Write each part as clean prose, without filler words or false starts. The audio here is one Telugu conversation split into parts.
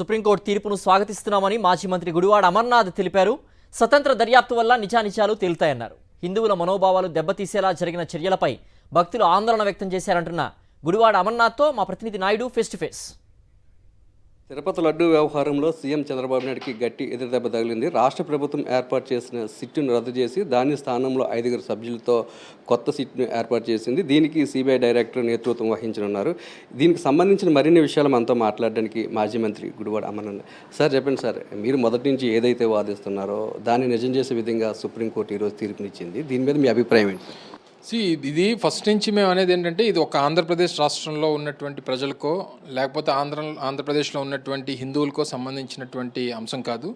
సుప్రీంకోర్టు తీర్పును స్వాగతిస్తున్నామని మాజీ మంత్రి గుడివాడ అమర్నాథ్ తెలిపారు. స్వతంత్ర దర్యాప్తు వల్ల నిజానిజాలు తేలుతాయన్నారు. హిందువుల మనోభావాలు దెబ్బతీసేలా జరిగిన చర్యలపై భక్తులు ఆందోళన వ్యక్తం చేశారంటున్న గుడివాడ అమర్నాథ్తో మా ప్రతినిధి Naidu face to face. Tirupati laddu వ్యవహారంలో సీఎం చంద్రబాబు నాయుడుకి గట్టి ఎదురుదెబ్బ తగిలింది. రాష్ట్ర ప్రభుత్వం ఏర్పాటు చేసిన సిట్ను రద్దు చేసి దాని స్థానంలో 5 సభ్యులతో కొత్త సిట్ను ఏర్పాటు చేసింది. దీనికి సిబిఐ డైరెక్టర్ నేతృత్వం వహించనున్నారు. దీనికి సంబంధించిన మరిన్ని విషయాలు మనతో మాట్లాడడానికి మాజీ మంత్రి గుడివాడ అమర్నాథ్. సార్ చెప్పండి సార్, మీరు మొదటి నుంచి ఏదైతే వాదిస్తున్నారో దాన్ని నిజం చేసే విధంగా సుప్రీంకోర్టు ఈరోజు తీర్పునిచ్చింది. దీని మీద మీ అభిప్రాయం ఏంటి? ఇది ఫస్ట్ నుంచి మేము అనేది ఏంటంటే, ఇది ఒక ఆంధ్రప్రదేశ్ రాష్ట్రంలో ఉన్నటువంటి ప్రజలకో లేకపోతే ఆంధ్రప్రదేశ్లో ఉన్నటువంటి హిందువులకో సంబంధించినటువంటి అంశం కాదు.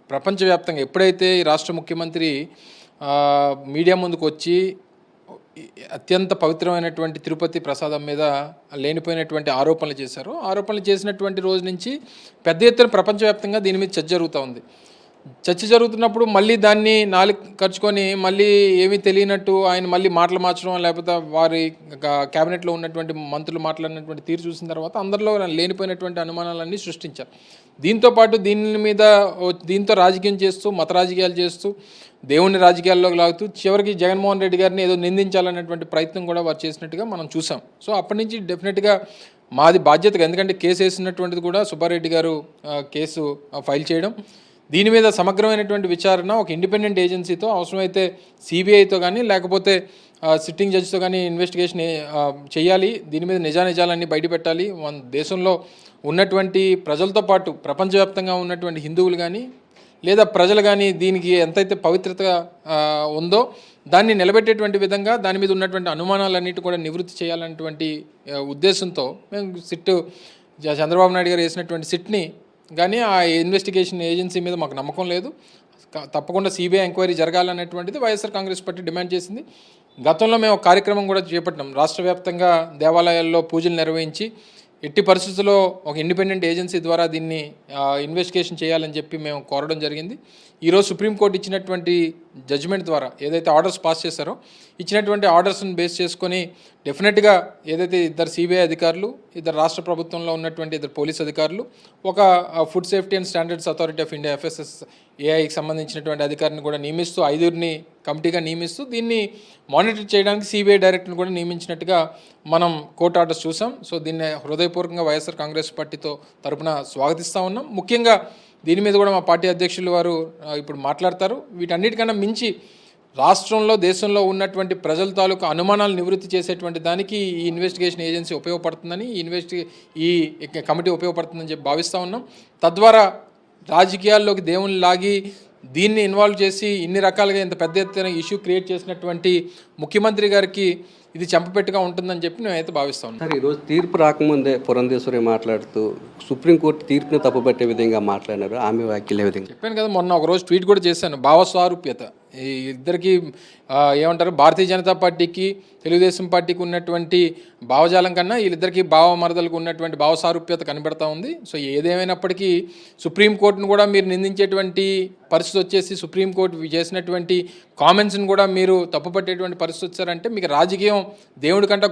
ప్రపంచవ్యాప్తంగా ఎప్పుడైతే ఈ రాష్ట్ర ముఖ్యమంత్రి మీడియా ముందుకు వచ్చి అత్యంత పవిత్రమైనటువంటి తిరుపతి ప్రసాదం మీద లేనిపోయినటువంటి ఆరోపణలు చేశారో, ఆరోపణలు చేసినటువంటి రోజు నుంచి పెద్ద ఎత్తున ప్రపంచవ్యాప్తంగా దీని మీద చర్చ జరుగుతూ ఉంది. చర్చ జరుగుతున్నప్పుడు మళ్ళీ దాన్ని ఖర్చుకొని మళ్ళీ ఏమీ తెలియనట్టు ఆయన మళ్ళీ మాటలు మార్చడం, లేకపోతే వారి క్యాబినెట్లో ఉన్నటువంటి మంత్రులు మాట్లాడినటువంటి తీరు చూసిన తర్వాత అందరిలో లేనిపోయినటువంటి అనుమానాలన్నీ సృష్టించారు. దీంతోపాటు దీంతో రాజకీయం చేస్తూ, మత రాజకీయాలు చేస్తూ, దేవుని రాజకీయాల్లోకి లాగుతూ చివరికి జగన్మోహన్ రెడ్డి గారిని ఏదో నిందించాలనేటువంటి ప్రయత్నం కూడా వారు చేసినట్టుగా మనం చూసాం. సో అప్పటి నుంచి డెఫినెట్గా మాది బాధ్యతగా, ఎందుకంటే కేసు వేసినటువంటిది కూడా సుబ్బారెడ్డి గారు కేసు ఫైల్ చేయడం, దీని మీద సమగ్రమైనటువంటి విచారణ ఒక ఇండిపెండెంట్ ఏజెన్సీతో, అవసరమైతే సిబిఐతో కానీ లేకపోతే సిట్టింగ్ జడ్జితో కానీ ఇన్వెస్టిగేషన్ చేయాలి. దీని మీద నిజానిజాలన్నీ బయటపెట్టాలి. మన దేశంలో ఉన్నటువంటి ప్రజలతో పాటు ప్రపంచవ్యాప్తంగా ఉన్నటువంటి హిందువులు కానీ లేదా ప్రజలు కానీ దీనికి ఎంతైతే పవిత్రత ఉందో దాన్ని నిలబెట్టేటువంటి విధంగా దాని మీద ఉన్నటువంటి అనుమానాలన్నిటి కూడా నివృత్తి చేయాలన్నటువంటి ఉద్దేశంతో మేము చంద్రబాబు నాయుడు గారు వేసినటువంటి సిట్ని కానీ ఆ ఇన్వెస్టిగేషన్ ఏజెన్సీ మీద మాకు నమ్మకం లేదు. తప్పకుండా సిబిఐ ఎంక్వైరీ జరగాలనేటువంటిది వైఎస్ఆర్ కాంగ్రెస్ పార్టీ డిమాండ్ చేసింది. గతంలో మేము ఒక కార్యక్రమం కూడా చేపట్టినాం. రాష్ట్ర వ్యాప్తంగా దేవాలయాల్లో పూజలు నిర్వహించి ఎట్టి పరిస్థితుల్లో ఒక ఇండిపెండెంట్ ఏజెన్సీ ద్వారా దీన్ని ఇన్వెస్టిగేషన్ చేయాలని చెప్పి మేము కోరడం జరిగింది. ఈరోజు సుప్రీంకోర్టు ఇచ్చినటువంటి జడ్జిమెంట్ ద్వారా ఏదైతే ఆర్డర్స్ పాస్ చేశారో, ఇచ్చినటువంటి ఆర్డర్స్ని బేస్ చేసుకొని డెఫినెట్గా ఏదైతే 2 సిబిఐ అధికారులు, 2 రాష్ట్ర ప్రభుత్వంలో ఉన్నటువంటి 2 పోలీస్ అధికారులు, ఒక food safety and standards authority of India FSSAIకి సంబంధించినటువంటి అధికారిని కూడా నియమిస్తూ 5 కమిటీగా నియమిస్తూ దీన్ని మానిటర్ చేయడానికి సిబిఐ డైరెక్టర్ని కూడా నియమించినట్టుగా మనం కోర్టు ఆర్డర్స్ చూసాం. సో దీన్ని హృదయపూర్వకంగా వైఎస్ఆర్ కాంగ్రెస్ పార్టీతో తరపున స్వాగతిస్తూ ఉన్నాం. ముఖ్యంగా దీని మీద కూడా మా పార్టీ అధ్యక్షులు వారు ఇప్పుడు మాట్లాడతారు. వీటన్నిటికన్నా మించి రాష్ట్రంలో, దేశంలో ఉన్నటువంటి ప్రజల తాలూకు అనుమానాలు నివృత్తి చేసేటువంటి దానికి ఈ ఇన్వెస్టిగేషన్ ఏజెన్సీ ఉపయోగపడుతుందని, ఈ కమిటీ ఉపయోగపడుతుందని చెప్పి భావిస్తూ ఉన్నాం. తద్వారా రాజకీయాల్లోకి దేవుని లాగి దీన్ని ఇన్వాల్వ్ చేసి ఇన్ని రకాలుగా ఇంత పెద్ద ఎత్తున ఇష్యూ క్రియేట్ చేసినటువంటి ముఖ్యమంత్రి గారికి ఇది చెంపపెట్టుగా ఉంటుందని చెప్పి నేనైతే భావిస్తా ఉన్నాను. సార్, ఈరోజు తీర్పు రాకముందే పురంధేశ్వరి మాట్లాడుతూ సుప్రీంకోర్టు తీర్పును తప్పుపట్టే విధంగా మాట్లాడారు. ఆమె వ్యాఖ్యలు ఏ విధంగా? చెప్పాను కదా, మొన్న ఒకరోజు ట్వీట్ కూడా చేశాను. భావస్వారూప్యత ఈ ఇద్దరికి ఏమంటారు, భారతీయ జనతా పార్టీకి తెలుగుదేశం పార్టీకి ఉన్నటువంటి భావజాలం కన్నా వీళ్ళిద్దరికీ భావమరదలకు ఉన్నటువంటి భావసారూప్యత కనబడతా ఉంది. సో ఏదేమైనప్పటికీ సుప్రీంకోర్టును కూడా మీరు నిందించేటువంటి పరిస్థితి వచ్చేసి, సుప్రీంకోర్టు చేసినటువంటి కామెంట్స్ని కూడా మీరు తప్పుపట్టేటువంటి పరిస్థితి వచ్చారంటే మీకు రాజకీయం దేవుడి కంటే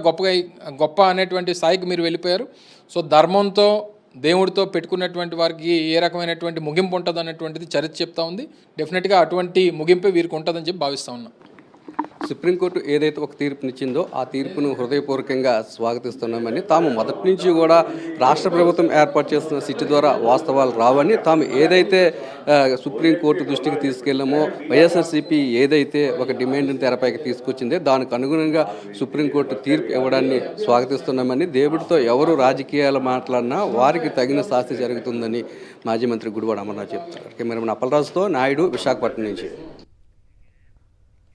గొప్ప అనేటువంటి స్థాయికి మీరు వెళ్ళిపోయారు. సో ధర్మంతో, దేవుడితో పెట్టుకున్నటువంటి వారికి ఏ రకమైనటువంటి ముగింపు ఉంటుంది అన్నటువంటిది చరిత్ర చెప్తా ఉంది. డెఫినెట్గా అటువంటి ముగింపే వీరికి ఉంటుందని చెప్పి భావిస్తూ ఉన్నాం. సుప్రీంకోర్టు ఏదైతే ఒక తీర్పునిచ్చిందో ఆ తీర్పును హృదయపూర్వకంగా స్వాగతిస్తున్నామని, తాము మొదటి నుంచి కూడా రాష్ట్ర ప్రభుత్వం ఏర్పాటు చేస్తున్న సిట్ ద్వారా వాస్తవాలు రావని, తాము ఏదైతే సుప్రీంకోర్టు దృష్టికి తీసుకెళ్లామో, వైఎస్ఆర్సీపీ ఏదైతే ఒక డిమాండ్ని తెరపైకి తీసుకొచ్చిందో దానికి అనుగుణంగా సుప్రీంకోర్టు తీర్పు ఇవ్వడాన్ని స్వాగతిస్తున్నామని, దేవుడితో ఎవరు రాజకీయాలు మాట్లాడినా వారికి తగిన శాస్తి జరుగుతుందని మాజీ మంత్రి గుడివాడ అమర్నాథ్ చెప్తున్నారు. కెమెరామెన్ అప్పలరాజుతో నాయుడు, విశాఖపట్నం నుంచి.